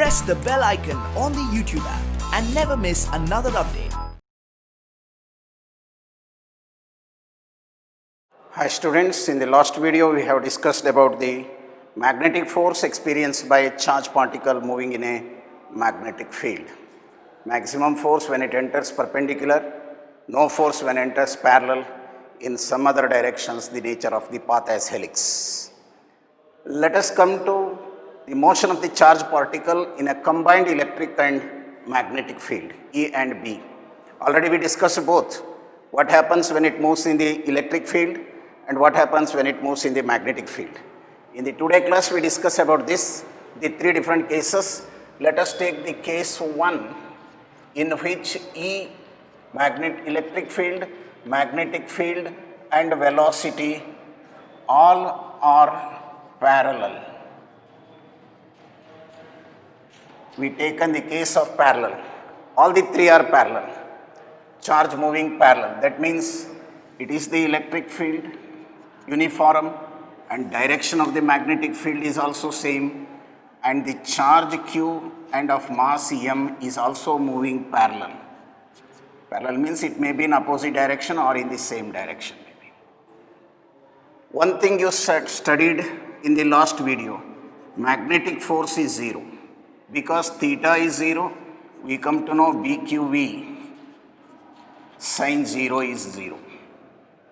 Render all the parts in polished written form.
press the bell icon on the YouTube app and never miss another update. Hi students, in the last video we have discussed about the magnetic force experienced by a charged particle moving in a magnetic field. Maximum force when it enters perpendicular, no force when it enters parallel, in some other directions the nature of the path as helix. Let us come to the motion of the charged particle in a combined electric and magnetic field, E and B. Already we discussed both. What happens when it moves in the electric field and what happens when it moves in the magnetic field. In the today class we discuss about this, the three different cases. Let us take the case 1 in which E, electric field, magnetic field and velocity all are parallel. We taken the case of parallel. All the three are parallel. Charge moving parallel. That means it is the electric field uniform and direction of the magnetic field is also same, and the charge Q and of mass M is also moving parallel. Parallel means it may be in opposite direction or in the same direction. Maybe. One thing you studied in the last video, magnetic force is 0. Because theta is 0, we come to know BQV sin 0 is 0.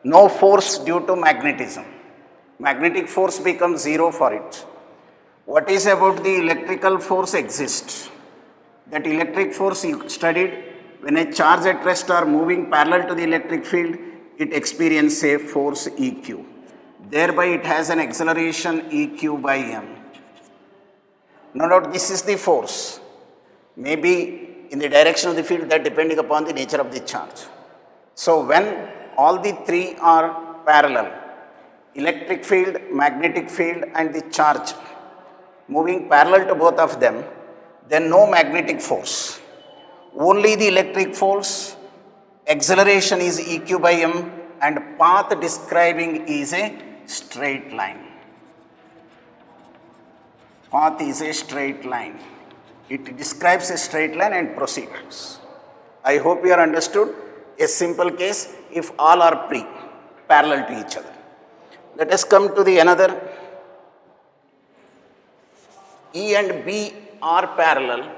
No force due to magnetism. Magnetic force becomes 0 for it. What is about the electrical force exists? That electric force you studied, when a charge at rest are moving parallel to the electric field, it experiences a force EQ. Thereby it has an acceleration EQ by m. No doubt this is the force. Maybe in the direction of the field, that depending upon the nature of the charge. So when all the three are parallel, electric field, magnetic field and the charge moving parallel to both of them, then no magnetic force. Only the electric force, acceleration is EQ by m and path describing is a straight line. Path is a straight line. It describes a straight line and proceeds. I hope you are understood. A simple case if all are parallel to each other. Let us come to the another. E and B are parallel.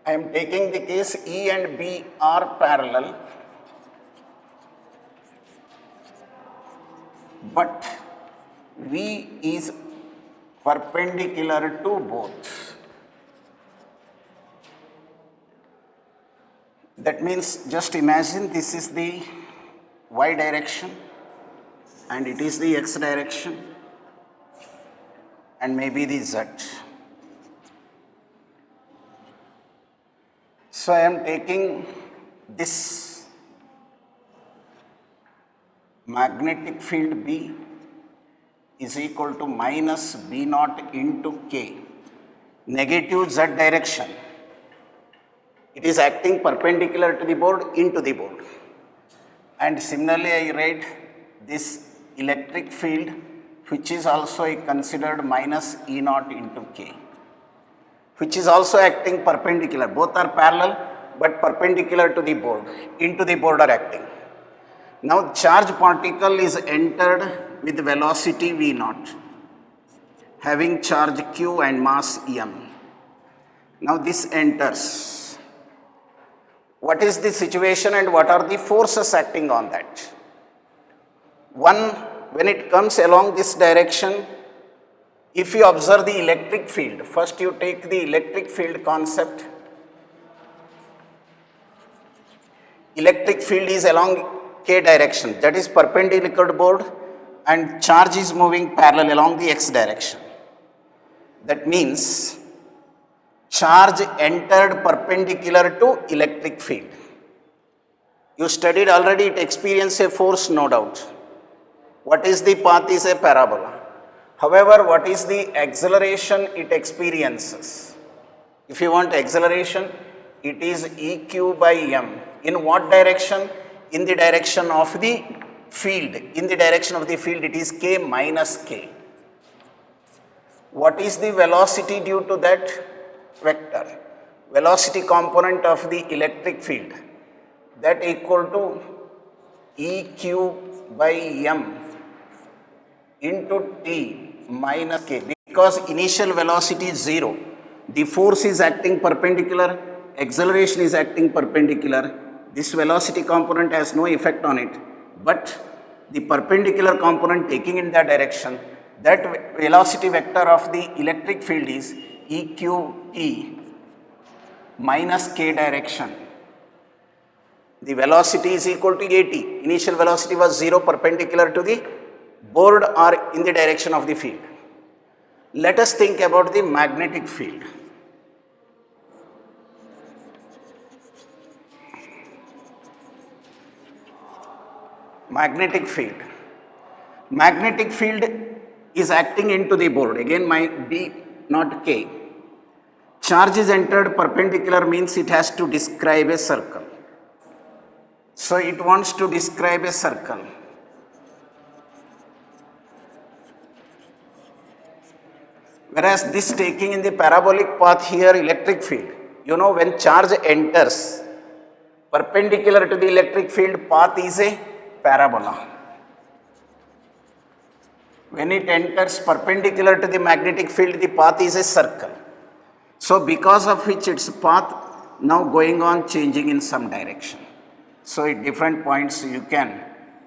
I am taking the case E and B are parallel, but V is perpendicular to both. That means just imagine this is the Y direction and it is the X direction and maybe the Z. So I am taking this magnetic field B is equal to minus B naught into K, negative Z direction. It is acting perpendicular to the board into the board. And similarly I write this electric field which is also considered minus E naught into K, which is also acting perpendicular. Both are parallel but perpendicular to the board, into the board are acting. Now charge particle is entered with velocity V naught, having charge Q and mass M. Now this enters. What is the situation and what are the forces acting on that? One, when it comes along this direction, if you observe the electric field, first you take the electric field concept. Electric field is along K direction, that is perpendicular to board, and charge is moving parallel along the X direction. That means charge entered perpendicular to electric field. You studied already, it experienced a force, no doubt. What is the path is a parabola. However, what is the acceleration it experiences? If you want acceleration, it is EQ by M. In what direction? In the direction of the field. In the direction of the field, it is K minus K. What is the velocity due to that vector? Velocity component of the electric field, that equal to EQ by M into T minus K, because initial velocity is 0. The force is acting perpendicular, acceleration is acting perpendicular. This velocity component has no effect on it, but the perpendicular component taking in that direction, that velocity vector of the electric field is EQT minus K direction. The velocity is equal to AT. Initial velocity was 0, perpendicular to the board or in the direction of the field. Let us think about the magnetic field. Magnetic field. Magnetic field is acting into the board. Again, might be not K. Charge is entered perpendicular means it has to describe a circle. So it wants to describe a circle. Whereas this taking in the parabolic path here, electric field. You know, when charge enters perpendicular to the electric field, path is a parabola. When it enters perpendicular to the magnetic field, the path is a circle. So because of which its path now going on changing in some direction. So at different points you can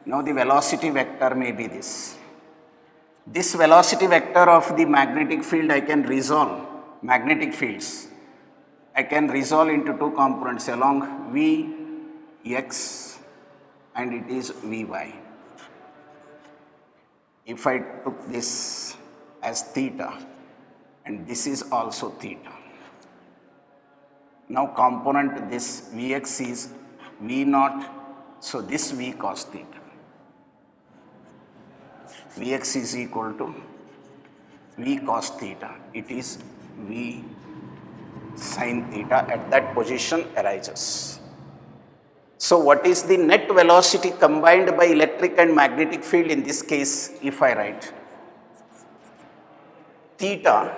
know the velocity vector may be this. This velocity vector of the magnetic field I can resolve, magnetic fields, I can resolve into two components along Vx and it is Vy. If I took this as theta and this is also theta. Now component this Vx is V naught, so this V cos theta. Vx is equal to V cos theta. It is V sin theta at that position arises. So what is the net velocity combined by electric and magnetic field in this case if I write? Theta,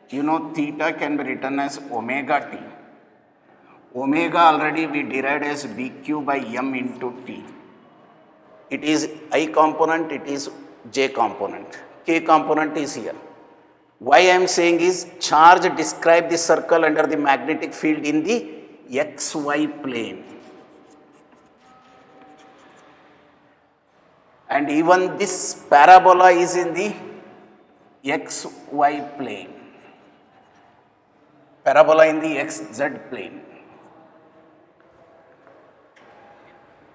you know theta can be written as omega t. Omega already we derived as bq by m into t. It is I component, it is j component. K component is here. Why I am saying is charge describe the circle under the magnetic field in the xy plane. And even this parabola is in the xy plane. Parabola in the xz plane.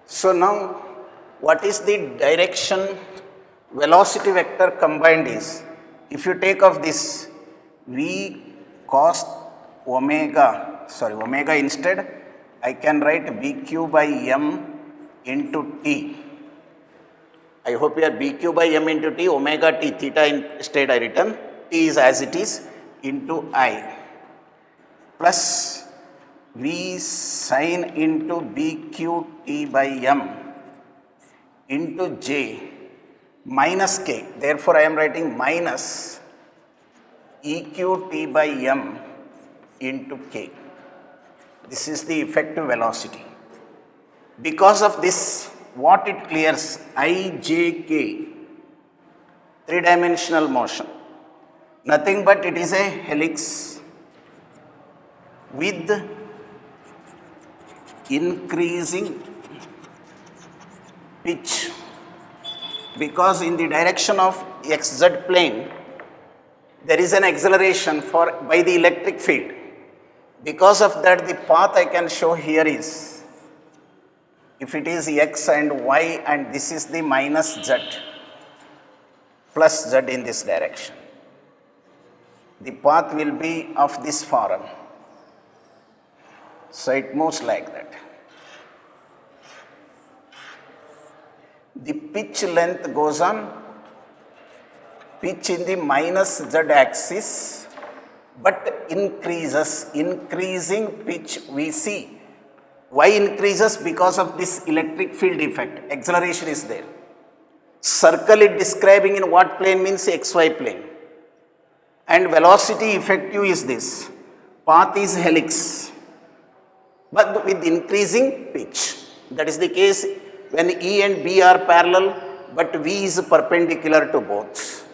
So now what is the direction velocity vector combined is, if you take of this V cos omega, omega instead, I can write bq by m into t. I hope you are bq by m into t, omega t, theta instead I written, t is as it is, into I, plus V sin into bq t by m into j minus k. Therefore, I am writing minus eq t by m into k. This is the effective velocity. Because of this, what it clears? Ijk, three-dimensional motion. Nothing but it is a helix with increasing pitch, because in the direction of xz plane there is an acceleration by the electric field. Because of that, the path I can show here is, if it is x and y and this is the minus z plus z in this direction, the path will be of this form. So it moves like that. The pitch length goes on, pitch in the minus z axis but increasing pitch we see. Why increases? Because of this electric field effect. Acceleration is there. Circle it describing in what plane means xy plane. And velocity effective is this. Path is helix, but with increasing pitch. That is the case when E and B are parallel, but V is perpendicular to both.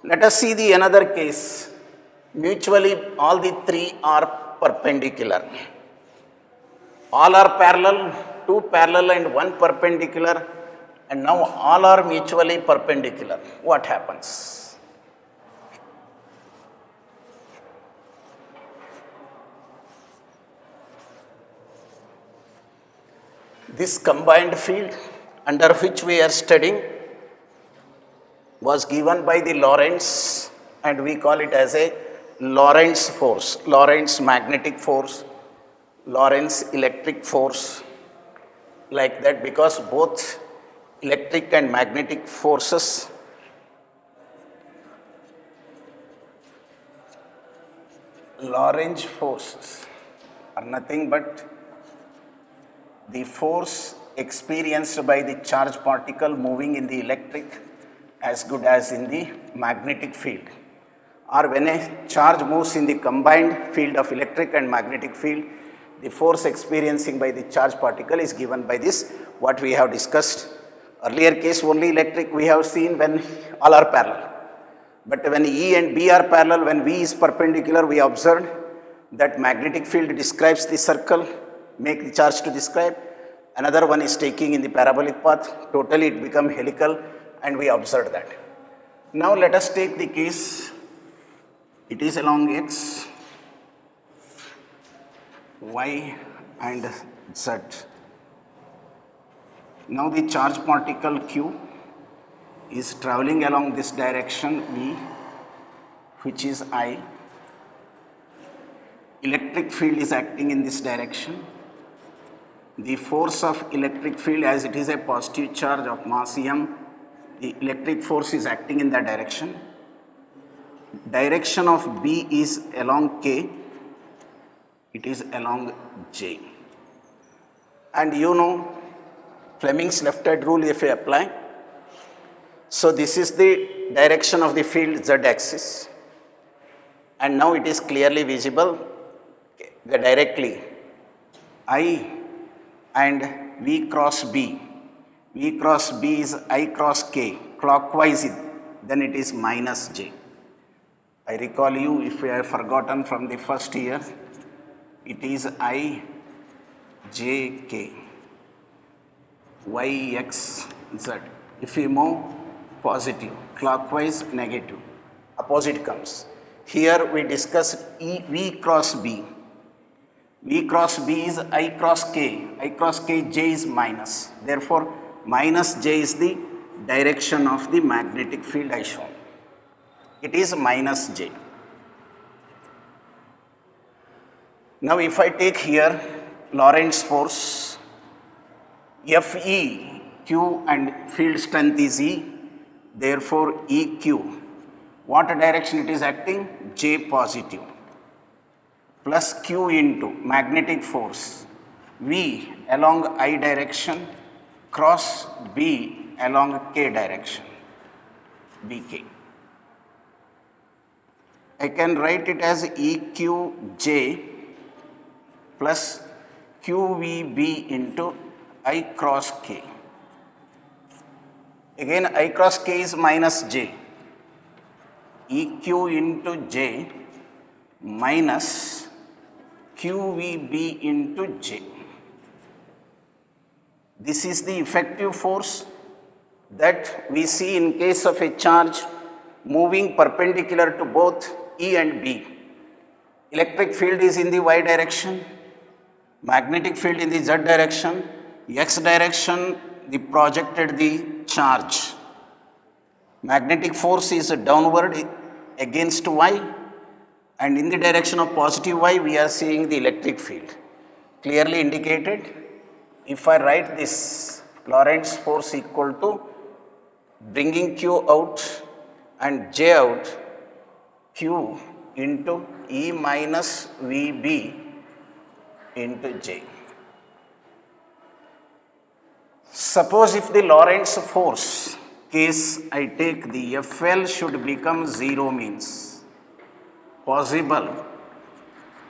Let us see the another case. Mutually, all the three are perpendicular. All are parallel, two parallel and one perpendicular, and now all are mutually perpendicular. What happens? This combined field under which we are studying was given by the Lorentz, and we call it as a Lorentz force, Lorentz magnetic force, Lorentz electric force, like that, because both electric and magnetic forces Lorentz forces are nothing but the force experienced by the charge particle moving in the electric as good as in the magnetic field, or when a charge moves in the combined field of electric and magnetic field, the force experiencing by the charge particle is given by this, what we have discussed. Earlier case only electric we have seen when all are parallel. But when E and B are parallel, when V is perpendicular, we observed that magnetic field describes the circle, make the charge to describe. Another one is taking in the parabolic path, totally it become helical, and we observed that. Now let us take the case, it is along X, Y and Z. Now the charge particle Q is traveling along this direction V, which is I. Electric field is acting in this direction. The force of electric field, as it is a positive charge of mass m, the electric force is acting in that direction. Direction of B is along K, it is along J. And you know Fleming's left-hand rule if we apply. So this is the direction of the field Z axis, and now it is clearly visible directly I and V cross B. V cross B is I cross K, clockwise then it is minus J. I recall you, if you have forgotten from the first year, it is I J K Y X Z. If we move positive, clockwise negative, opposite comes. Here we discuss V cross B. V cross B is I cross K. I cross K, J is minus. Therefore, minus J is the direction of the magnetic field I shown. It is minus J. Now, if I take here Lorentz force, Fe, Q and field strength is E, therefore EQ. What direction it is acting? J positive. Plus Q into magnetic force, V along I direction, cross B along K direction, BK. I can write it as EQJ plus QVB into I cross K. Again I cross K is minus J. EQ into J minus QVB into J. This is the effective force that we see in case of a charge moving perpendicular to both E and B. Electric field is in the Y direction, magnetic field in the Z direction, X direction the projected the charge. Magnetic force is downward against Y, and in the direction of positive Y we are seeing the electric field. Clearly indicated, if I write this Lorentz force equal to bringing Q out and J out, Q into E minus VB into J. Suppose if the Lorentz force case I take, the FL should become 0 means possible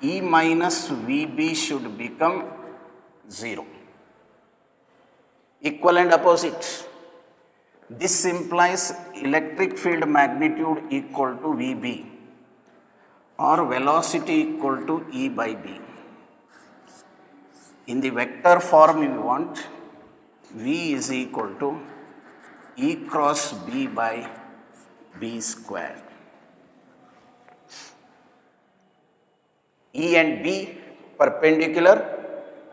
E minus VB should become 0. Equal and opposite. This implies electric field magnitude equal to VB or velocity equal to E by B. In the vector form we want V is equal to E cross B by B square. E and B perpendicular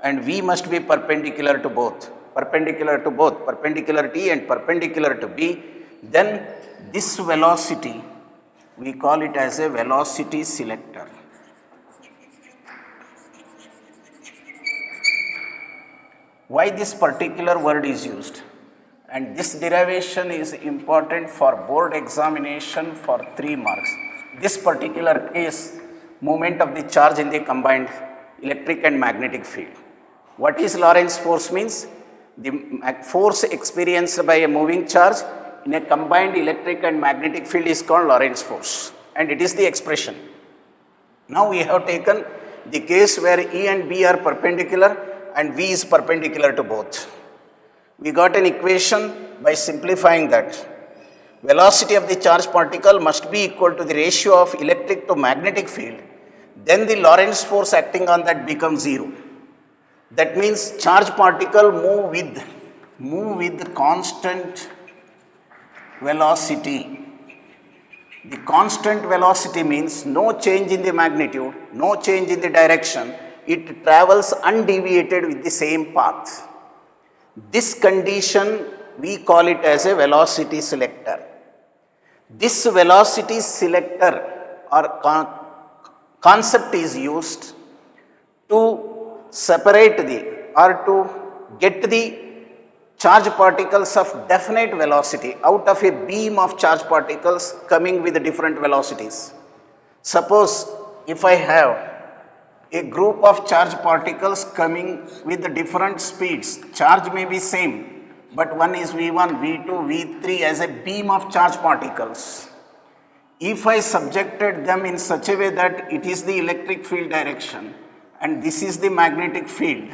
and V must be perpendicular to both, perpendicular to E and perpendicular to B. Then this velocity, we call it as a velocity selector. Why this particular word is used? And this derivation is important for board examination for 3 marks. This particular case, movement of the charge in the combined electric and magnetic field. What is Lorentz force means? The force experienced by a moving charge in a combined electric and magnetic field is called Lorentz force, and it is the expression. Now we have taken the case where E and B are perpendicular and V is perpendicular to both. We got an equation by simplifying that. Velocity of the charged particle must be equal to the ratio of electric to magnetic field. Then the Lorentz force acting on that becomes 0. That means charged particle move with constant velocity. The constant velocity means no change in the magnitude, no change in the direction. It travels undeviated with the same path. This condition we call it as a velocity selector. This velocity selector or concept is used to separate to get the charged particles of definite velocity out of a beam of charged particles coming with different velocities. Suppose if I have a group of charged particles coming with different speeds, charge may be same, but one is V1, V2, V3 as a beam of charged particles. If I subjected them in such a way that it is the electric field direction and this is the magnetic field,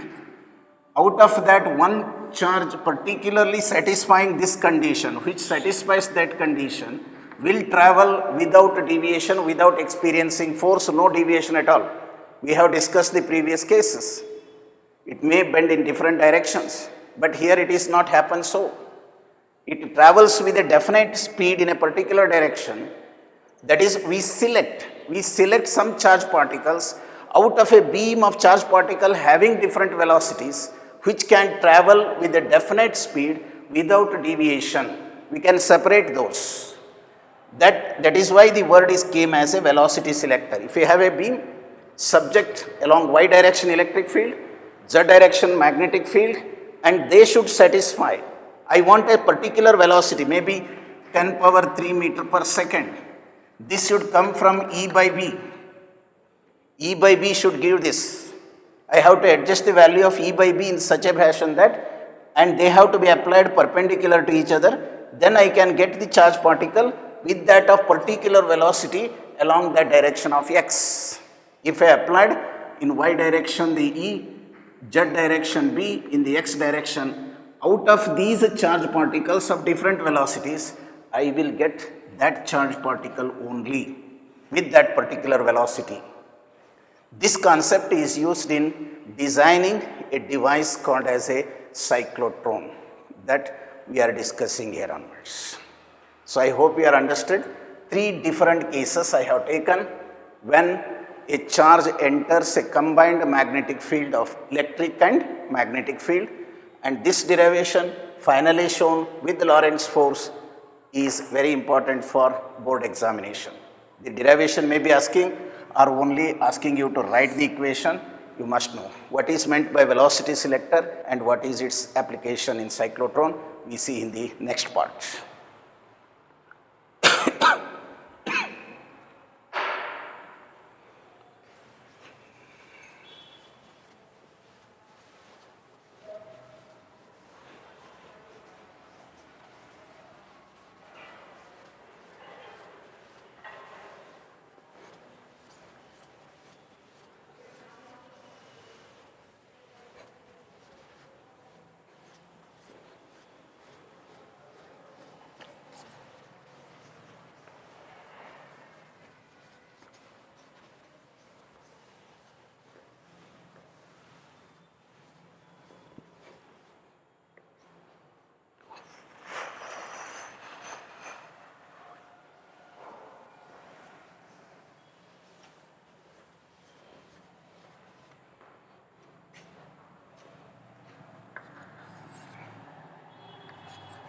out of that one charge particularly satisfying this condition, which satisfies that condition, will travel without deviation, without experiencing force, no deviation at all. We have discussed the previous cases. It may bend in different directions, but here it is not happen so. It travels with a definite speed in a particular direction. That is, we select some charged particles out of a beam of charged particle having different velocities, which can travel with a definite speed without deviation. We can separate those. That is why the word came as a velocity selector. If you have a beam, subject along y direction electric field, z direction magnetic field, and they should satisfy. I want a particular velocity, maybe 10 power 3 meter per second. This should come from E by B. E by B should give this. I have to adjust the value of E by B in such a fashion that, and they have to be applied perpendicular to each other. Then I can get the charged particle with that of particular velocity along the direction of x. If I applied in y direction the E, z direction B, in the x direction, out of these charged particles of different velocities, I will get that charged particle only with that particular velocity. This concept is used in designing a device called as a cyclotron that we are discussing here onwards. So I hope you are understood. 3 different cases I have taken when a charge enters a combined magnetic field of electric and magnetic field, and this derivation finally shown with Lorentz force is very important for board examination. The derivation may be asking or only asking you to write the equation. You must know what is meant by velocity selector and what is its application in cyclotron. We see in the next part.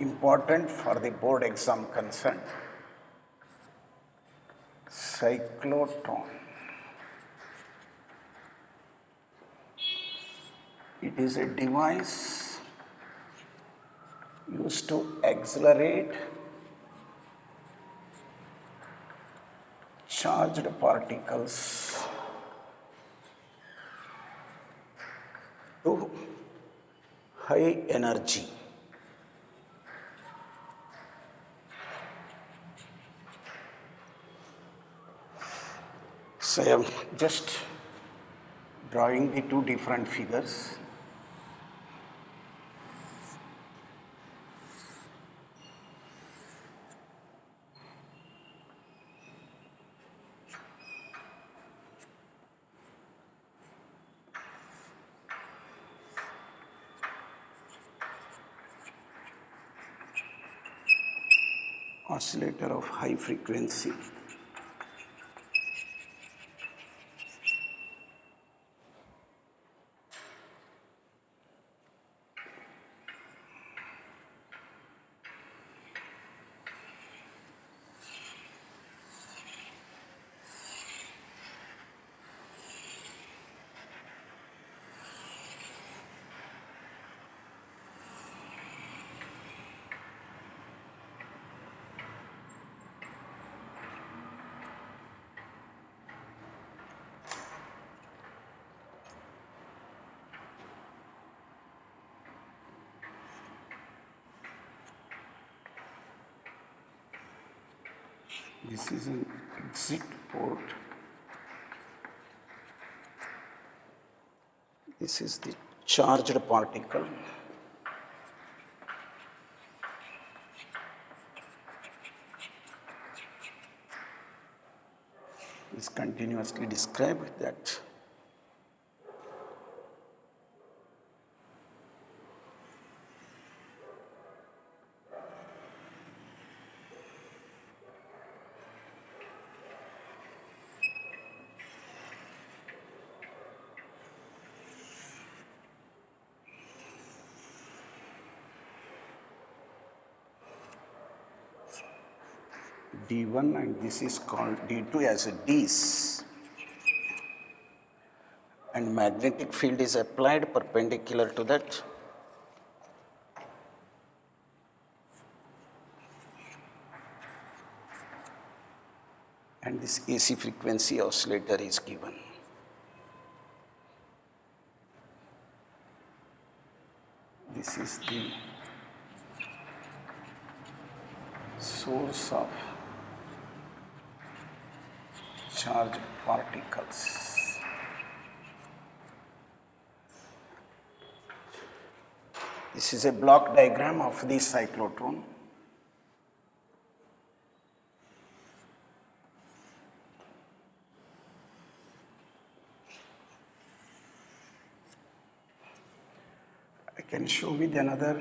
important for the board exam concerned. Cyclotron. It is a device used to accelerate charged particles to high energy. So I am just drawing the two different figures. Oscillator of high frequency. This is an exit port. This is the charged particle. Is continuously described that D1 and this is called D2 as a Ds, and magnetic field is applied perpendicular to that. And this AC frequency oscillator is given. This is the source of charged particles. This is a block diagram of the cyclotron. I can show with another.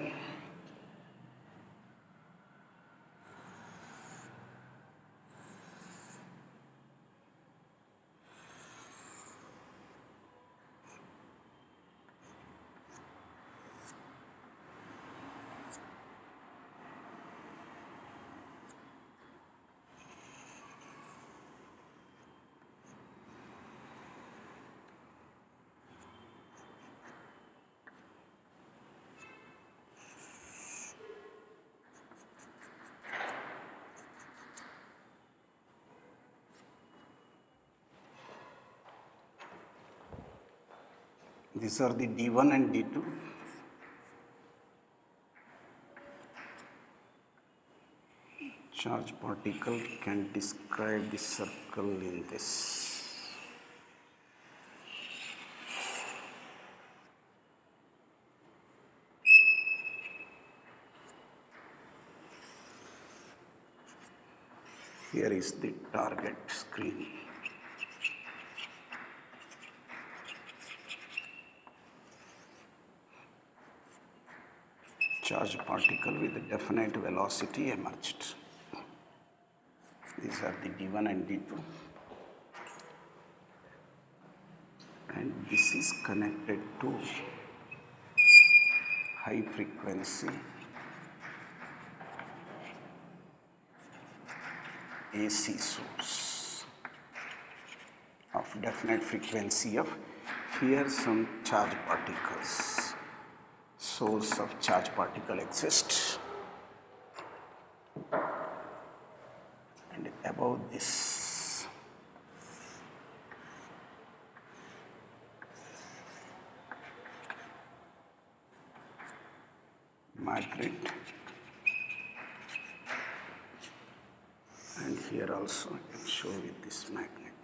These are the D1 and D2. Charge particle can describe the circle in this. Here is the target screen. Charged particle with a definite velocity emerged. These are the D1 and D2. And this is connected to high frequency AC source of definite frequency of, here some charge particles, source of charge particle exists, and above this magnet, and here also I can show with this magnet,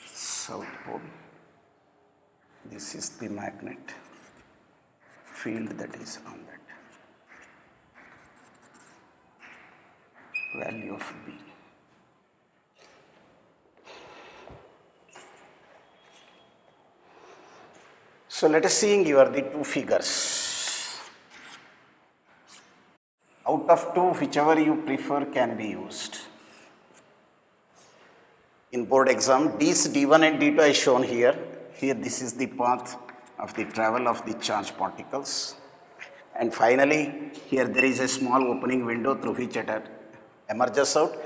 south pole. This is the magnet field that is on that value of B. So let us see here the two figures. Out of two, whichever you prefer can be used. In board exam, D's D1 and D2 is shown here. Here this is the path of the travel of the charge particles. And finally, here there is a small opening window through which it emerges out.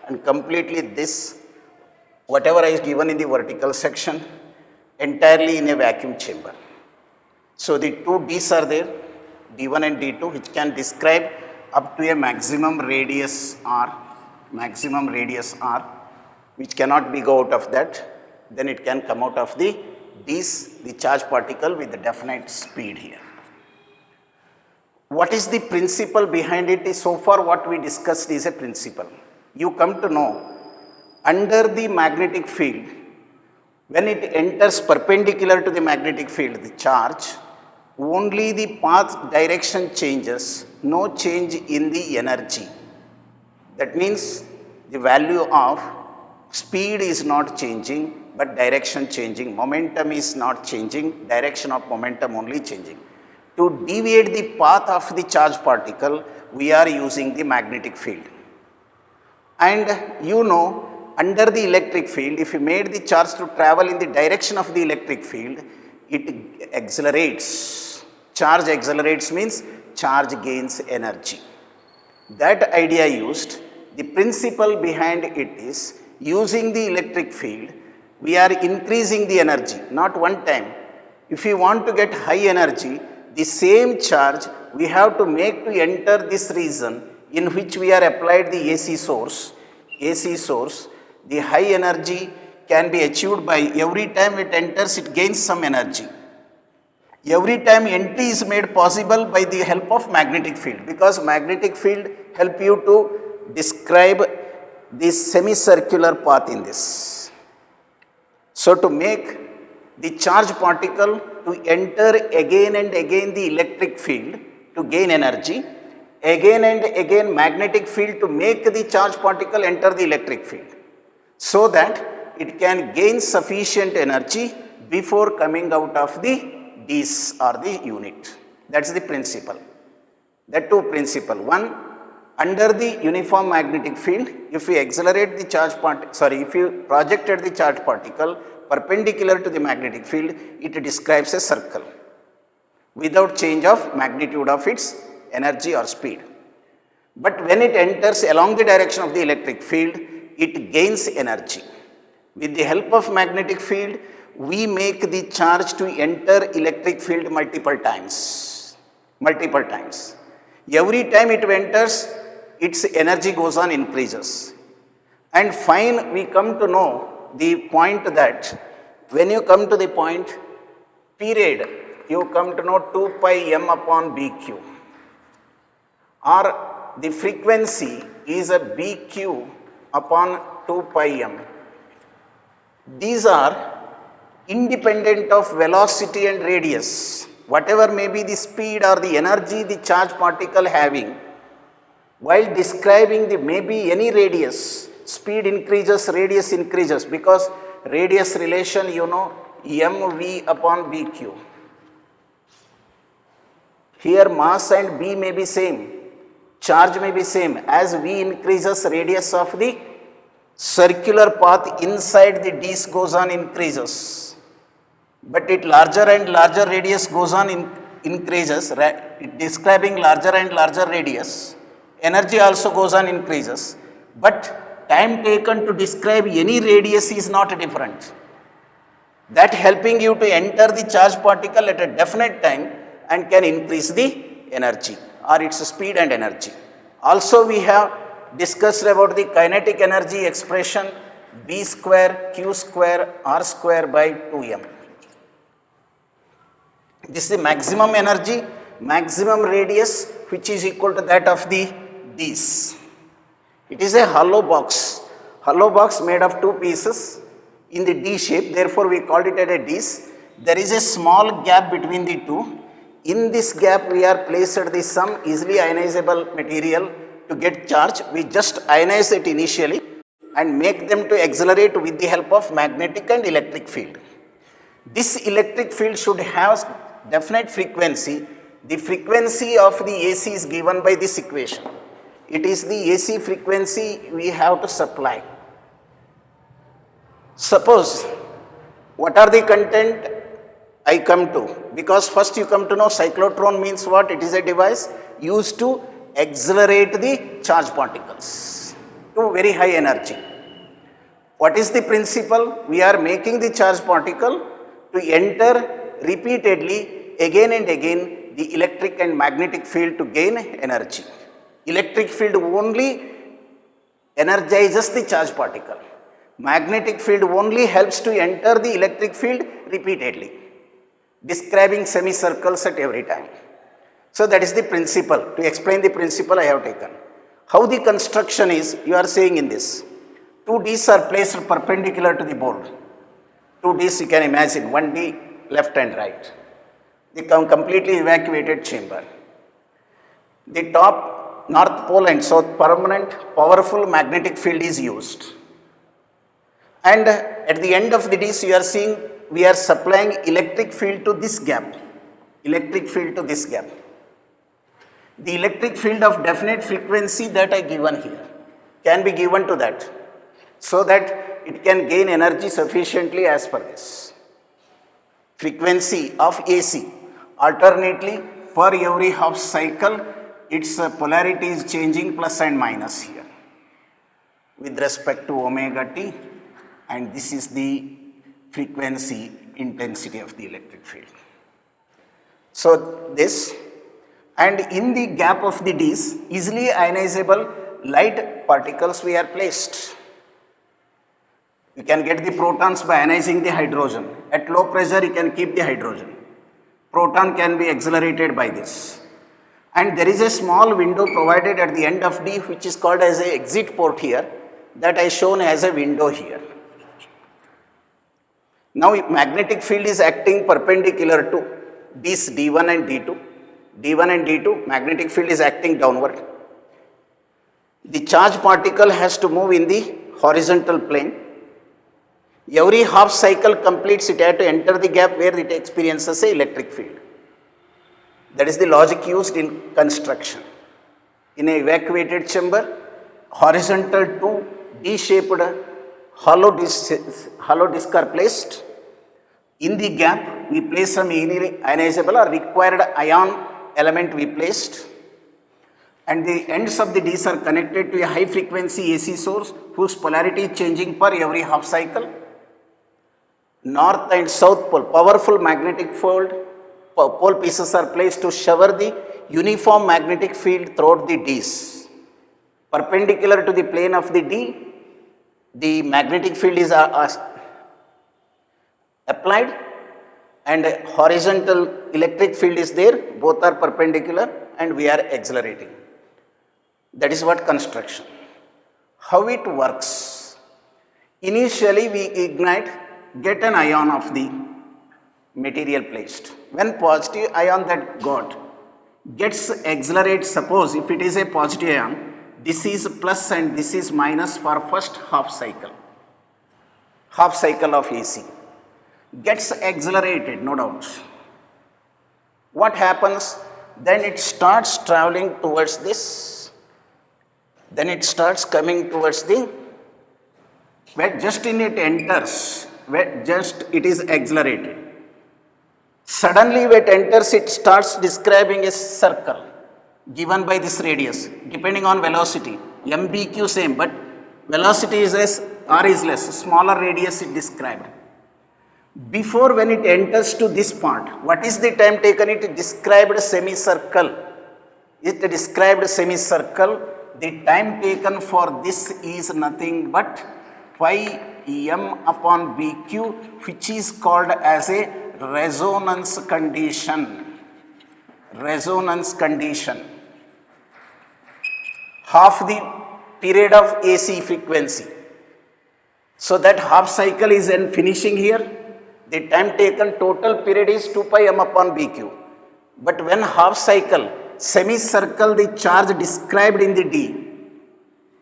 And completely this, whatever is given in the vertical section, entirely in a vacuum chamber. So the two D's are there, D1 and D2, which can describe up to a maximum radius R, which cannot be go out of that. Then it can come out of the D's, the charge particle with the definite speed here. What is the principle behind it? Is so far what we discussed is a principle. You come to know under the magnetic field, when it enters perpendicular to the magnetic field, the charge, only the path direction changes, no change in the energy. That means the value of speed is not changing, but direction changing. Momentum is not changing, direction of momentum only changing. To deviate the path of the charge particle, we are using the magnetic field. And you know, under the electric field, if you made the charge to travel in the direction of the electric field, it accelerates. Charge accelerates means charge gains energy. That idea used, the principle behind it is, using the electric field, we are increasing the energy, not one time. If we want to get high energy, the same charge we have to make to enter this region in which we are applied the AC source, the high energy can be achieved by every time it enters, it gains some energy. Every time entry is made possible by the help of magnetic field, because magnetic field help you to describe this semicircular path in this. So to make the charge particle to enter again and again the electric field to gain energy, again and again magnetic field to make the charge particle enter the electric field, so that it can gain sufficient energy before coming out of the D's or the unit. That's the principle. That two principle. One, under the uniform magnetic field, if we accelerate the charge if you projected the charge particle perpendicular to the magnetic field, it describes a circle without change of magnitude of its energy or speed. But when it enters along the direction of the electric field, it gains energy. With the help of magnetic field, we make the charge to enter electric field multiple times. Every time it enters, its energy goes on increases. And fine, we come to know the point that when you come to the point period, you come to know 2 pi m upon BQ, or the frequency is a BQ upon 2 pi m. These are independent of velocity and radius. Whatever may be the speed or the energy the charge particle having, while describing the maybe any radius, speed increases, radius increases, because radius relation you know mv upon bq. Here mass and b may be same, charge may be same. As v increases, radius of the circular path inside the D's goes on increases. But it larger and larger radius goes on increases, describing larger and larger radius. Energy also goes on increases. but time taken to describe any radius is not different. That helping you to enter the charge particle at a definite time and can increase the energy or its speed and energy. Also we have discussed about the kinetic energy expression B square Q square R square by 2m. This is the maximum energy, maximum radius which is equal to that of the Ds. It is a hollow box made of two pieces in the D shape, therefore we called it as a Ds. There is a small gap between the two. In this gap we are placed some easily ionizable material to get charge. We just ionize it initially and make them to accelerate with the help of magnetic and electric field. This electric field should have definite frequency. The frequency of the AC is given by this equation. It is the AC frequency we have to supply. Suppose, what are the content I come to? Because first you come to know cyclotron means what? It is a device used to accelerate the charge particles to very high energy. What is the principle? We are making the charge particle to enter repeatedly again and again the electric and magnetic field to gain energy. Electric field only energizes the charge particle. Magnetic field only helps to enter the electric field repeatedly, describing semicircles at every time. So that is the principle. To explain the principle I have taken. How the construction is, you are saying in this. Two Ds are placed perpendicular to the board. Two Ds you can imagine, one D left and right. The completely evacuated chamber. The top north pole and south permanent powerful magnetic field is used. And at the end of the Ds you are seeing we are supplying electric field to this gap. Electric field to this gap. The electric field of definite frequency that I given here can be given to that, so that it can gain energy sufficiently as per this. Frequency of AC alternately per every half cycle its polarity is changing plus and minus here with respect to omega t, and this is the frequency intensity of the electric field. So this, and in the gap of the Ds easily ionizable light particles we are placed. You can get the protons by ionizing the hydrogen. At low pressure you can keep the hydrogen. Proton can be accelerated by this. And there is a small window provided at the end of D which is called as a exit port here, that I shown as a window here. Now magnetic field is acting perpendicular to these D1 and D2. D1 and D2, magnetic field is acting downward. The charge particle has to move in the horizontal plane. Every half cycle completes, it has to enter the gap where it experiences an electric field. That is the logic used in construction. In an evacuated chamber, horizontal two D-shaped hollow disc are placed. In the gap, we place some ionizable or required ion element we placed, and the ends of the Ds are connected to a high frequency AC source whose polarity is changing per every half cycle. North and south pole, powerful magnetic field, pole pieces are placed to shower the uniform magnetic field throughout the Ds. Perpendicular to the plane of the D, the magnetic field is applied, and horizontal electric field is there, both are perpendicular and we are accelerating. That is what construction. How it works? Initially we ignite, get an ion of the material placed. When positive ion that gets accelerated, suppose if it is a positive ion, this is plus and this is minus for first half cycle of AC. Gets accelerated, no doubt. What happens? Then it starts traveling towards this. Then it starts coming towards the, where just in it enters, where just it is accelerated. Suddenly when it enters, it starts describing a circle given by this radius, depending on velocity. MBQ same, but velocity is less, r is less, smaller radius is described. Before when it enters to this part, what is the time taken? It described semicircle. It described semicircle. The time taken for this is nothing but pi m upon bq, which is called as a resonance condition. Resonance condition. Half the period of AC frequency. So that half cycle is then finishing here. The time taken total period is 2 pi m upon bq. But when half cycle, semicircle, the charge described in the D,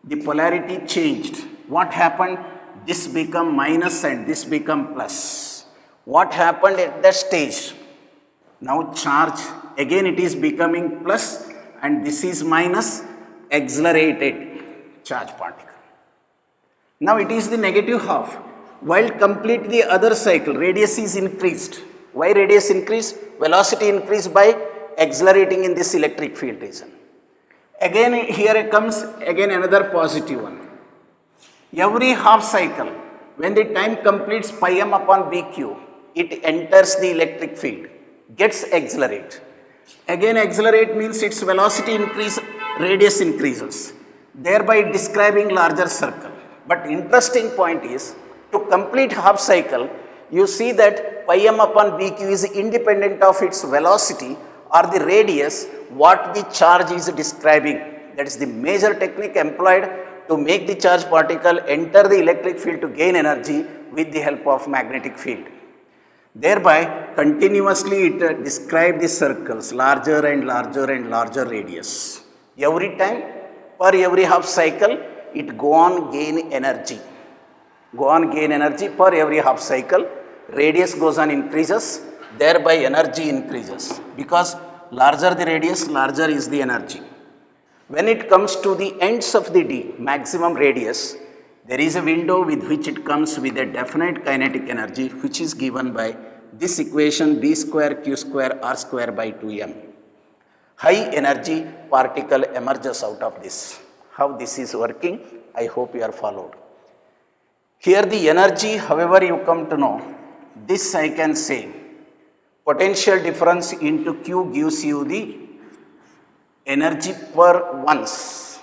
the polarity changed. What happened? This become minus and this become plus. What happened at that stage? Now charge, again it is becoming plus and this is minus, accelerated charge particle. Now it is the negative half. While complete the other cycle, radius is increased. Why radius increased? Velocity increased by accelerating in this electric field region. Again here comes again another positive one. Every half cycle, when the time completes pi m upon bq, it enters the electric field, gets accelerate. Again accelerate means its velocity increase, radius increases, thereby describing larger circle. But interesting point is, to complete half cycle, you see that pi m upon bq is independent of its velocity or the radius what the charge is describing. That is the major technique employed to make the charge particle enter the electric field to gain energy with the help of magnetic field. Thereby continuously it describes the circles, larger and larger and larger radius. Every time, per every half cycle, it go on gain energy. Go on gain energy per every half cycle. Radius goes on increases, thereby energy increases. Because larger the radius, larger is the energy. When it comes to the ends of the D, maximum radius, there is a window with which it comes with a definite kinetic energy, which is given by this equation B square Q square R square by 2m. High energy particle emerges out of this. How this is working, I hope you are followed. Here the energy, however you come to know, this I can say, potential difference into Q gives you the energy per once.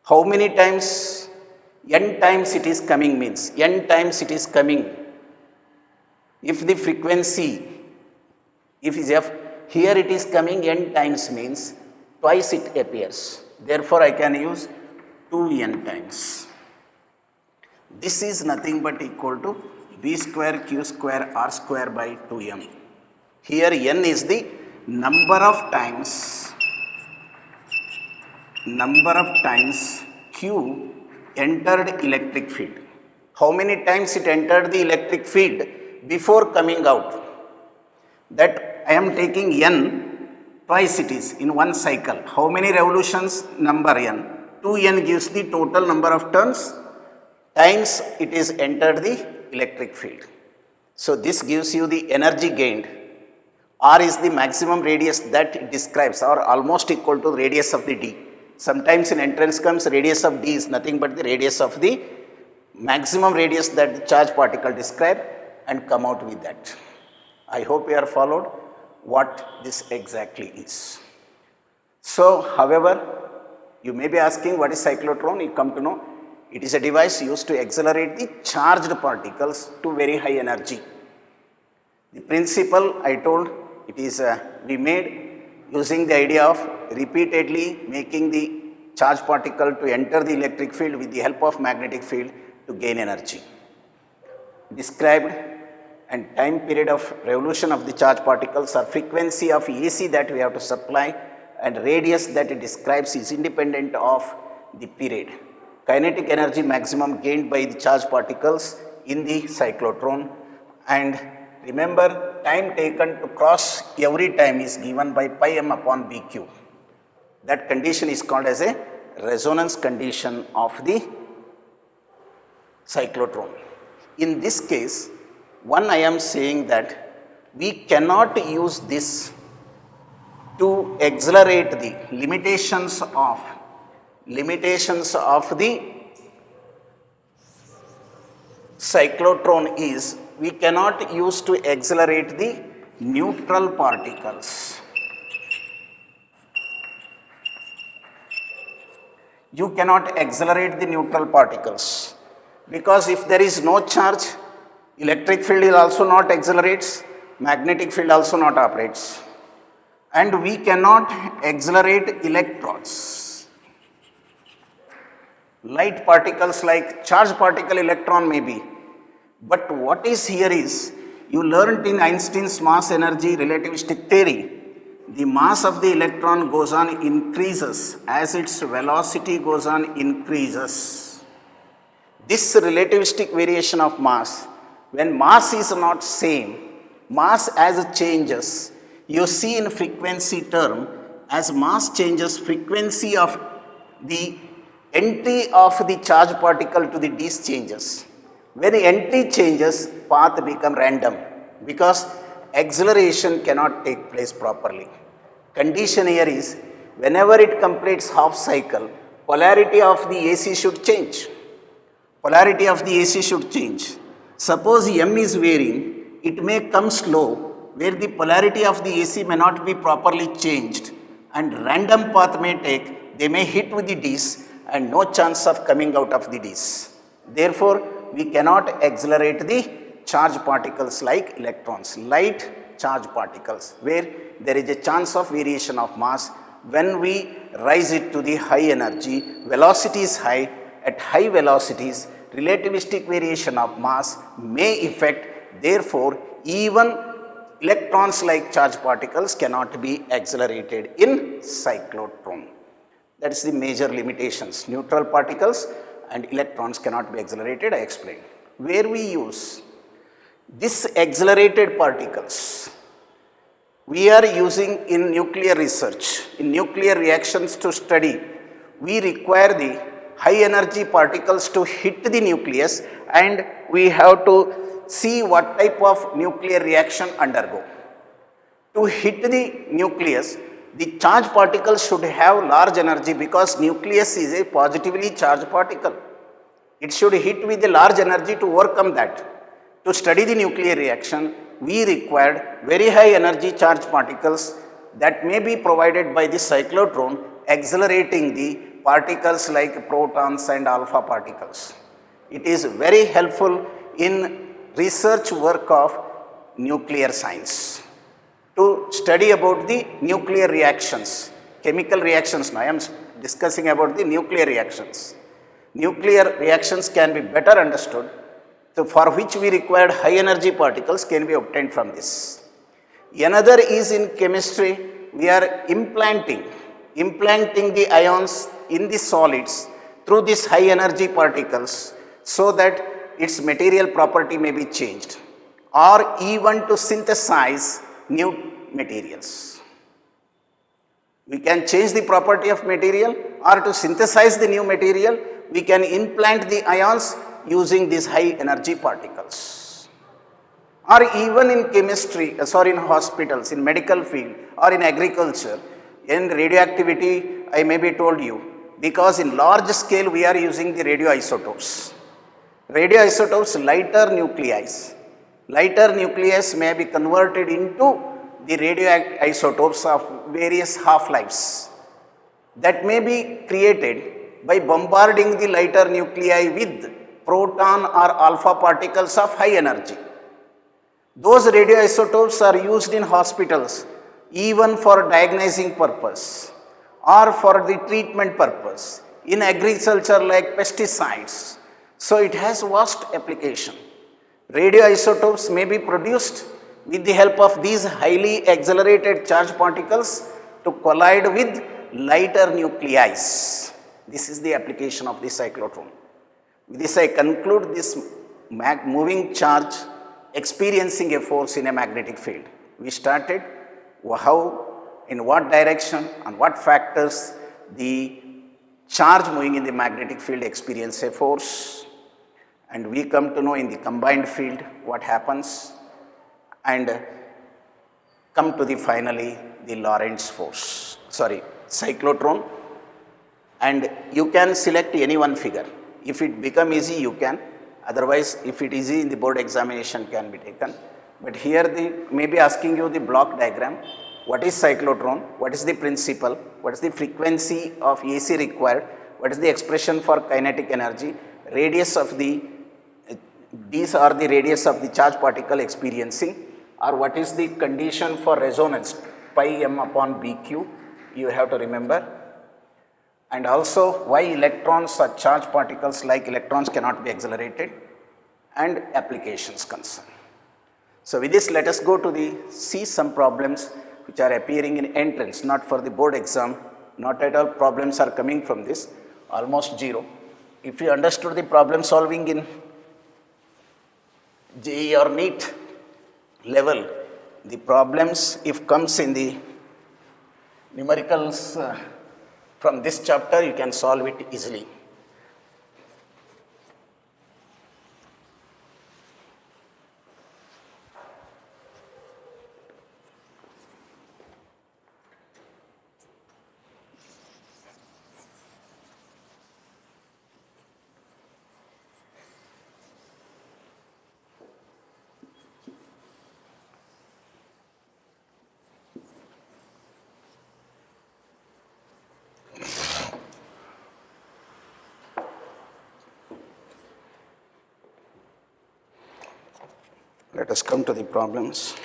How many times? N times it is coming means, N times it is coming. If the frequency, if is F, here it is coming N times means twice it appears. Therefore I can use 2n times. This is nothing but equal to B square Q square R square by 2m. Here n is the number of times Q entered electric field. How many times it entered the electric field before coming out? That I am taking n, twice it is in one cycle. How many revolutions? Number n. 2n gives the total number of turns times it is entered the electric field. So this gives you the energy gained. R is the maximum radius that it describes, or almost equal to the radius of the D. Sometimes in entrance comes radius of D is nothing but the radius of the maximum radius that the charge particle describe and come out with that. I hope you are followed what this exactly is. So, however, you may be asking what is cyclotron, you come to know it is a device used to accelerate the charged particles to very high energy. The principle I told, it is we made using the idea of repeatedly making the charge particle to enter the electric field with the help of magnetic field to gain energy. Described and time period of revolution of the charge particles or frequency of AC that we have to supply and radius that it describes is independent of the period. Kinetic energy maximum gained by the charge particles in the cyclotron, and remember time taken to cross every time is given by pi m upon bq. That condition is called as a resonance condition of the cyclotron. In this case, one I am saying that we cannot use this to accelerate the limitations of the cyclotron is, we cannot use to accelerate the neutral particles. You cannot accelerate the neutral particles because if there is no charge, electric field will also not accelerates, magnetic field also not operates, and we cannot accelerate electrons. Light particles like charged particle electron may be, but what is here is, you learnt in Einstein's mass energy relativistic theory, the mass of the electron goes on increases as its velocity goes on increases. This relativistic variation of mass, when mass is not same, mass as it changes, you see in frequency term, as mass changes, frequency of the entry of the charged particle to the disk changes. When entry changes, path become random because acceleration cannot take place properly. Condition here is, whenever it completes half cycle, polarity of the AC should change. Polarity of the AC should change. Suppose M is varying, it may come slow, where the polarity of the AC may not be properly changed and random path may take, they may hit with the disk and no chance of coming out of the disk. Therefore, we cannot accelerate the charged particles like electrons, light charged particles, where there is a chance of variation of mass. When we rise it to the high energy, velocity is high, at high velocities, relativistic variation of mass may affect, therefore, even electrons like charged particles cannot be accelerated in cyclotron. That is the major limitations. Neutral particles and electrons cannot be accelerated, I explained. Where we use this accelerated particles, we are using in nuclear research, in nuclear reactions to study, we require the high energy particles to hit the nucleus and we have to see what type of nuclear reaction undergo. To hit the nucleus, the charged particles should have large energy because nucleus is a positively charged particle. It should hit with a large energy to overcome that. To study the nuclear reaction, we required very high energy charged particles that may be provided by the cyclotron, accelerating the particles like protons and alpha particles. It is very helpful in research work of nuclear science to study about the nuclear reactions, chemical reactions. Now I am discussing about the nuclear reactions. Nuclear reactions can be better understood, so for which we required high energy particles can be obtained from this. Another is in chemistry, we are implanting the ions in the solids through these high energy particles so that its material property may be changed, or even to synthesize new materials. We can change the property of material, or to synthesize the new material, we can implant the ions using these high energy particles. Or even in chemistry, in hospitals, in medical field, or in agriculture, in radioactivity, I may be told you, because in large scale we are using the radioisotopes. Radioisotopes, lighter nuclei. Lighter nucleus may be converted into the radioisotopes of various half-lives that may be created by bombarding the lighter nuclei with proton or alpha particles of high energy. Those radioisotopes are used in hospitals even for diagnosing purpose or for the treatment purpose, in agriculture like pesticides. So it has vast application. Radioisotopes may be produced with the help of these highly accelerated charged particles to collide with lighter nuclei. This is the application of the cyclotron. With this I conclude this moving charge experiencing a force in a magnetic field. We started how, in what direction, and what factors the charge moving in the magnetic field experience a force, and we come to know in the combined field what happens, and come to the finally the Lorentz force, cyclotron, and you can select any one figure. If it become easy, you can, Otherwise, if it is in the board examination can be taken. But here they may be asking you the block diagram. What is cyclotron? What is the principle? What is the frequency of AC required? What is the expression for kinetic energy? Radius of the, these are the radius of the charge particle experiencing, or what is the condition for resonance, pi m upon bq, you have to remember. And also why electrons or charged particles like electrons cannot be accelerated, and applications concern. So with this, let us go to see some problems which are appearing in entrance, not for the board exam. Not at all problems are coming from this, almost zero. If you understood the problem solving in JEE or NEET level, the problems if comes in the numericals from this chapter, you can solve it easily. Let us come to the problems.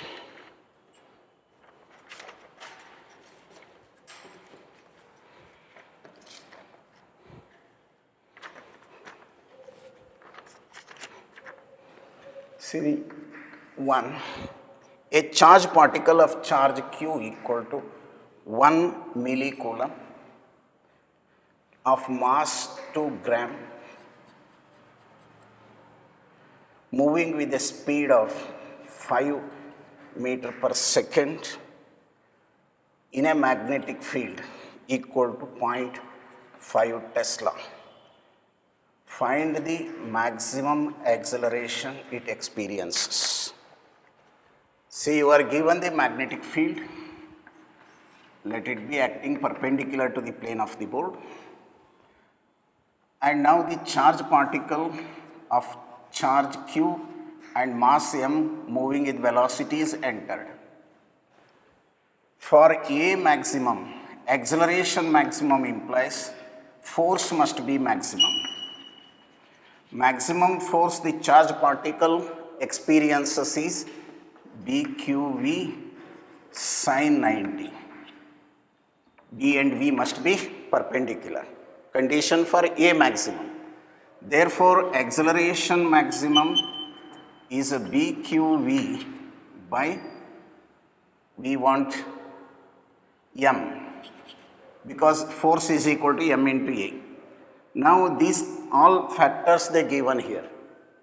See the one, a charged particle of charge q equal to 1 millicoulomb of mass 2 gram moving with a speed of 5 meter per second in a magnetic field equal to 0.5 Tesla. Find the maximum acceleration it experiences. See, you are given the magnetic field. Let it be acting perpendicular to the plane of the board. And now the charge particle of charge q and mass m moving with velocity is entered. For A maximum, acceleration maximum implies force must be maximum. Maximum force the charge particle experiences is BQV sin 90. B and V must be perpendicular. Condition for A maximum. Therefore, acceleration maximum is a BQV by, we want M, because force is equal to M into A. Now these all factors they given here.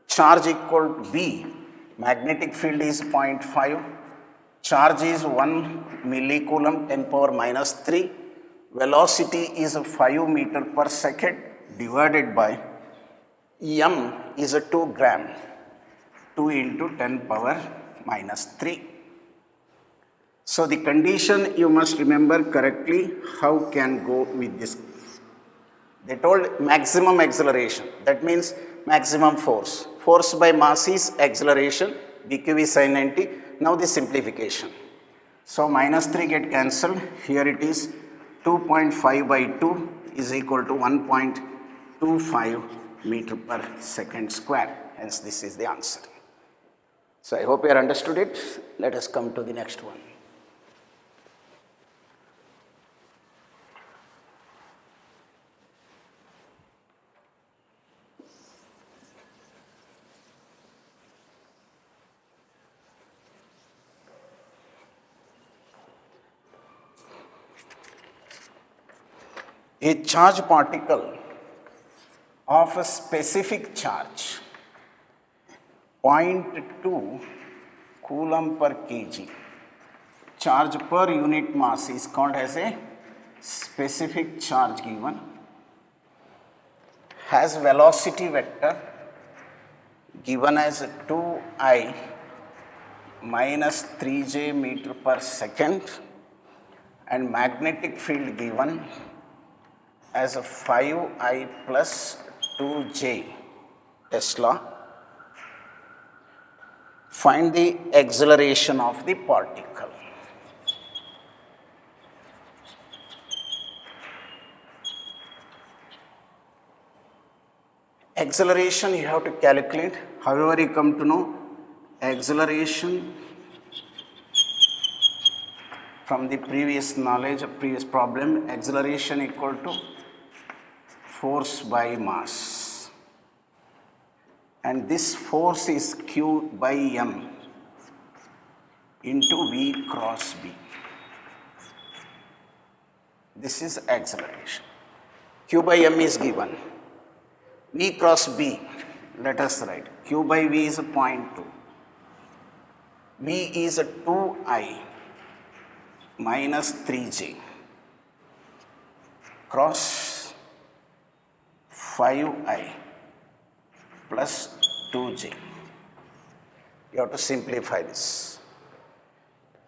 Charge equal to B, magnetic field is 0.5, charge is 1 millicoulomb 10 power minus 3, velocity is 5 meter per second divided by M is a 2 gram, 2 into 10 power minus 3. So the condition you must remember correctly, how can go with this. They told maximum acceleration, that means maximum force. Force by mass is acceleration, BQV sin 90. Now the simplification. So minus 3 get cancelled, here it is 2.5 by 2 is equal to 1.25 meter per second square. Hence this is the answer. So I hope you have understood it. Let us come to the next one. A charge particle of a specific charge 0.2 coulomb per kg, charge per unit mass is called as a specific charge given, has velocity vector given as 2I minus 3j meter per second and magnetic field given as a 5I plus 2j Tesla, Find the acceleration of the particle. Acceleration you have to calculate. However, you come to know acceleration from the previous knowledge, previous problem, acceleration equal to force by mass. And this force is Q by M into V cross B. This is acceleration. Q by M is given. V cross B, let us write. Q by V is 0.2. V is 2I minus 3J cross 5I plus 2J. You have to simplify this.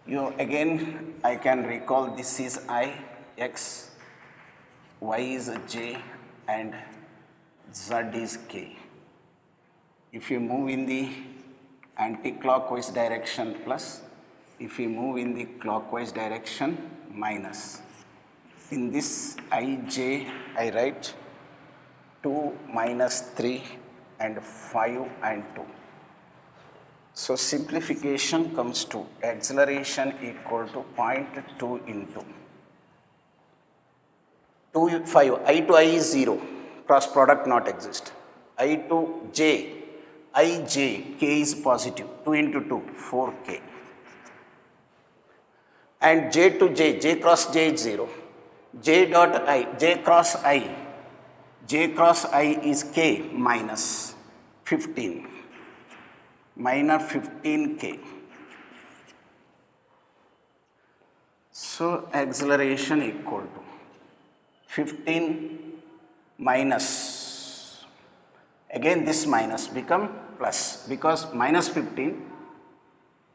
Again, I can recall this is I, X, Y is J, and Z is K. If you move in the anti-clockwise direction plus, if you move in the clockwise direction minus. In this Ij, I write 2 minus 3 and 5 and 2. So simplification comes to acceleration equal to 0.2 into 2, 5, I to I is 0. Cross product not exist. I to j, ij, k is positive, 2 into 2, 4k. And j to j cross j is 0. J dot I, j cross I is k minus 15, minus 15k. So acceleration equal to 15 minus, again this minus become plus, because minus 15,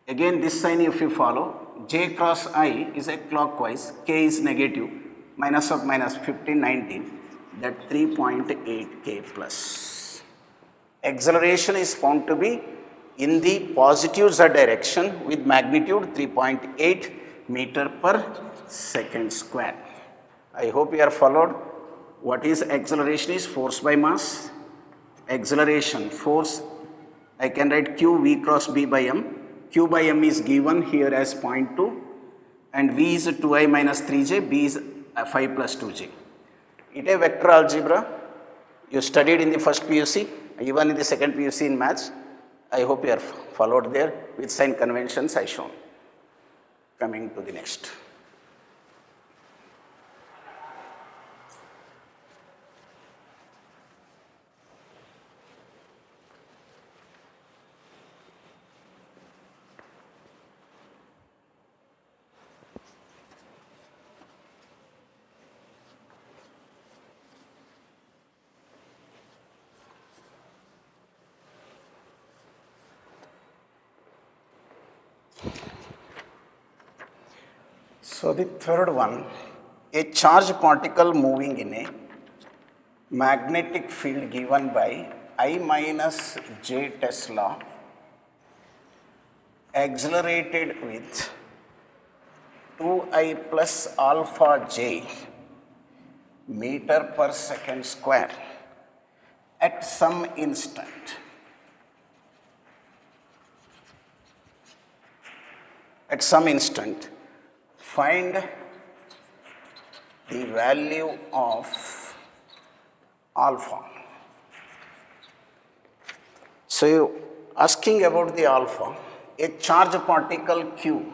again this sign if you follow, j cross I is a clockwise, k is negative, minus of minus 15, 19, that 3.8k plus. Acceleration is found to be in the positive z direction with magnitude 3.8 meter per second square. I hope you are followed. What is acceleration is force by mass. Acceleration, force, I can write Q V cross B by M. Q by M is given here as 0.2 and V is 2I minus 3J, B is 5 plus 2J. It is a vector algebra. You studied in the first PUC, even in the second PUC in maths. I hope you are followed there with sign conventions I shown. Coming to the next. So the third one, a charged particle moving in a magnetic field given by I minus j Tesla, accelerated with 2I plus alpha j meter per second square at some instant. At some instant, find the value of alpha. So you asking about the alpha, a charged particle Q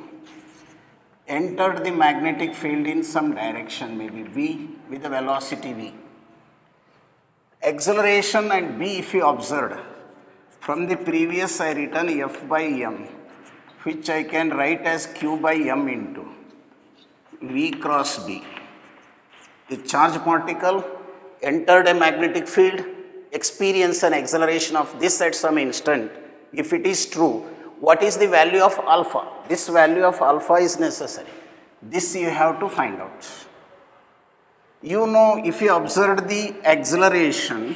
entered the magnetic field in some direction, maybe V with a velocity V. Acceleration and B if you observed, from the previous I written F by M, which I can write as Q by M into V cross B. The charged particle entered a magnetic field, experience an acceleration of this at some instant. If it is true, what is the value of alpha? This value of alpha is necessary. This you have to find out. You know, if you observe the acceleration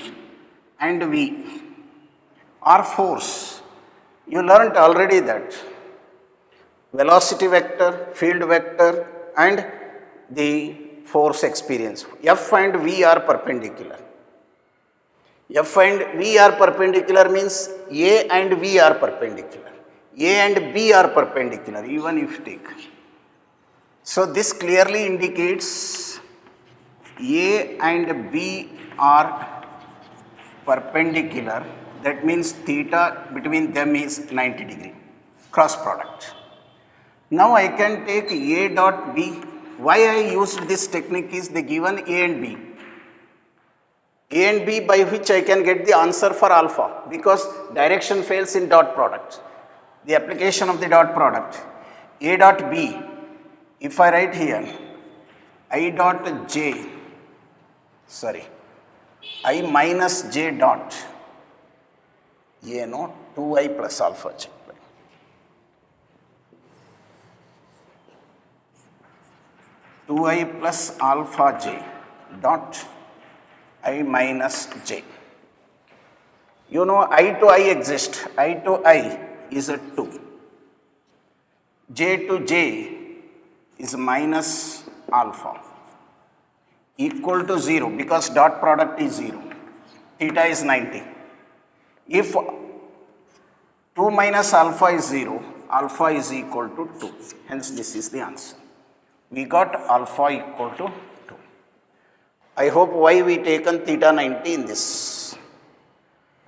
and V or force, You learnt already that velocity vector, field vector and the force experience. F and V are perpendicular. F and V are perpendicular means A and V are perpendicular. A and B are perpendicular even if take. So this clearly indicates A and B are perpendicular. That means theta between them is 90 degree, cross product. Now I can take A dot B. Why I used this technique is the given A and B. A and B by which I can get the answer for alpha, because direction fails in dot product. The application of the dot product. A dot B, if I write here I dot J, I minus J dot, A no, 2I plus alpha J. 2I plus alpha J dot I minus J. You know I to I exists, I to I is a 2. J to J is minus alpha equal to 0 because dot product is 0. Theta is 90. If 2 minus alpha is 0, alpha is equal to 2. Hence this is the answer. We got alpha equal to 2. I hope why we taken theta 90 in this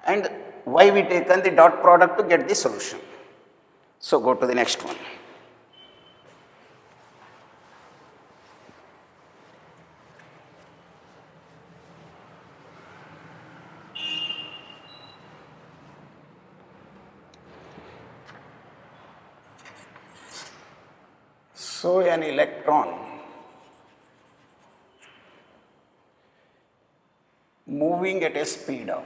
and why we taken the dot product to get the solution. So go to the next one. So an electron moving at a speed of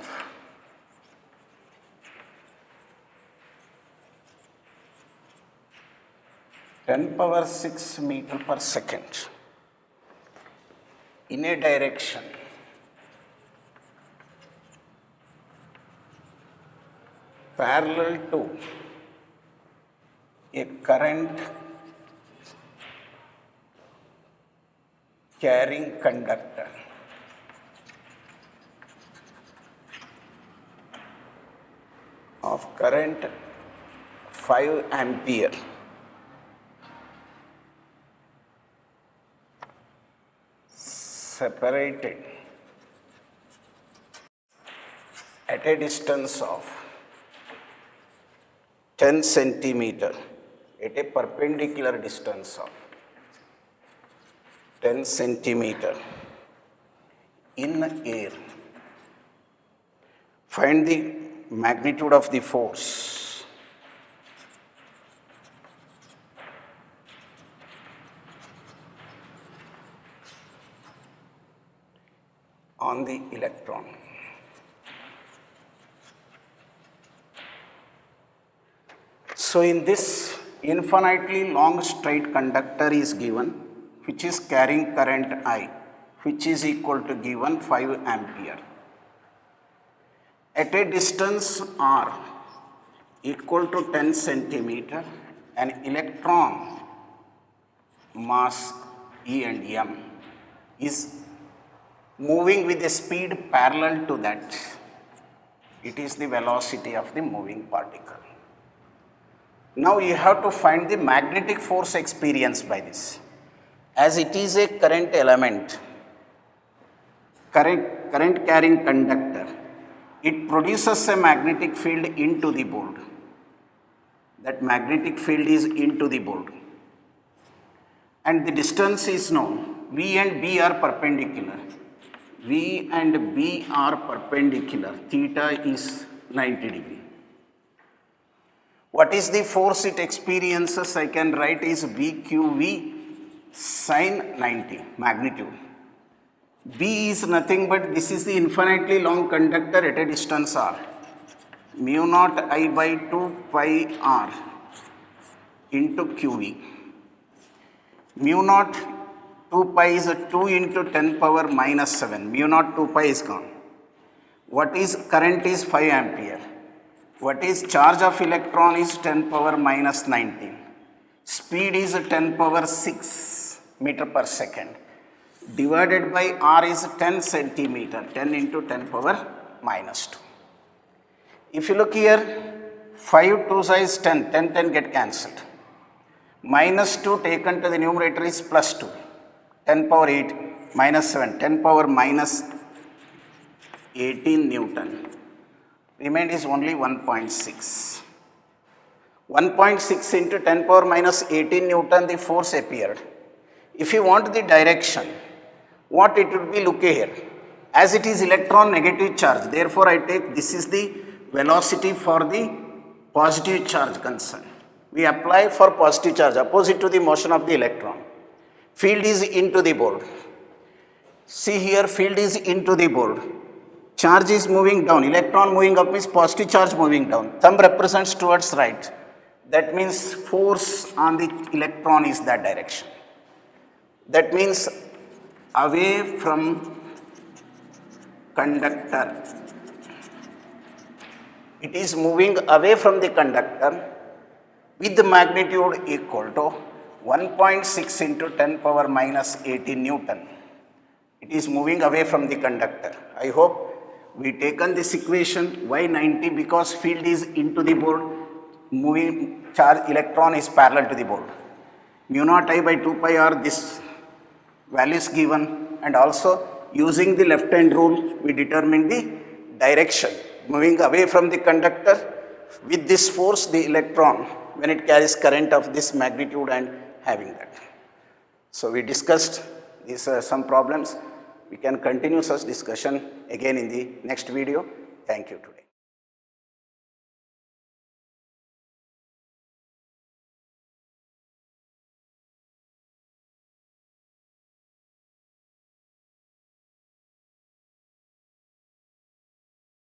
10⁶ meter per second in a direction parallel to a current carrying conductor of current 5 ampere separated at a distance of 10 centimeter at a perpendicular distance of 10 centimeter in air. Find the magnitude of the force on the electron. So in this infinitely long straight conductor is given, which is carrying current I, which is equal to given 5 ampere. At a distance r equal to 10 centimeter, an electron mass E and m is moving with a speed parallel to that. It is the velocity of the moving particle. Now you have to find the magnetic force experienced by this. As it is a current element, current carrying conductor, it produces a magnetic field into the board. That magnetic field is into the board. And the distance is known. V and B are perpendicular. V and B are perpendicular. Theta is 90 degree. What is the force it experiences? I can write is VQV sin 90 magnitude. B is nothing but this is the infinitely long conductor at a distance r. Mu naught I by 2 pi r into QV. Mu naught 2 pi is 2 into 10 power minus 7. Mu naught 2 pi is gone. What is current is 5 ampere. What is charge of electron is 10 power minus 19. Speed is 10 power 6 meter per second. Divided by r is 10 centimeter, 10 into 10 power minus 2. If you look here, 5 2 is 10, 10 10 get cancelled. Minus 2 taken to the numerator is plus 2, 10 power 8 minus 7, 10 power minus 18 Newton. Remained is only 1.6. 1.6 into 10 power minus 18 Newton the force appeared. If you want the direction, what it would be, look here. As it is electron negative charge, therefore I take this is the velocity for the positive charge concerned. We apply for positive charge opposite to the motion of the electron. Field is into the board. See here, field is into the board. Charge is moving down, electron moving up means positive charge moving down. Thumb represents towards right. That means force on the electron is that direction. That means away from conductor. It is moving away from the conductor with the magnitude equal to 1.6 into 10 power minus 18 Newton. It is moving away from the conductor. I hope we taken this equation. Why 90? Because field is into the board, moving charge electron is parallel to the board. Mu naught I by 2 pi r, this value is given, and also using the left hand rule we determine the direction moving away from the conductor with this force the electron when it carries current of this magnitude and having that. So we discussed these some problems. We can continue such discussion again in the next video. Thank you today.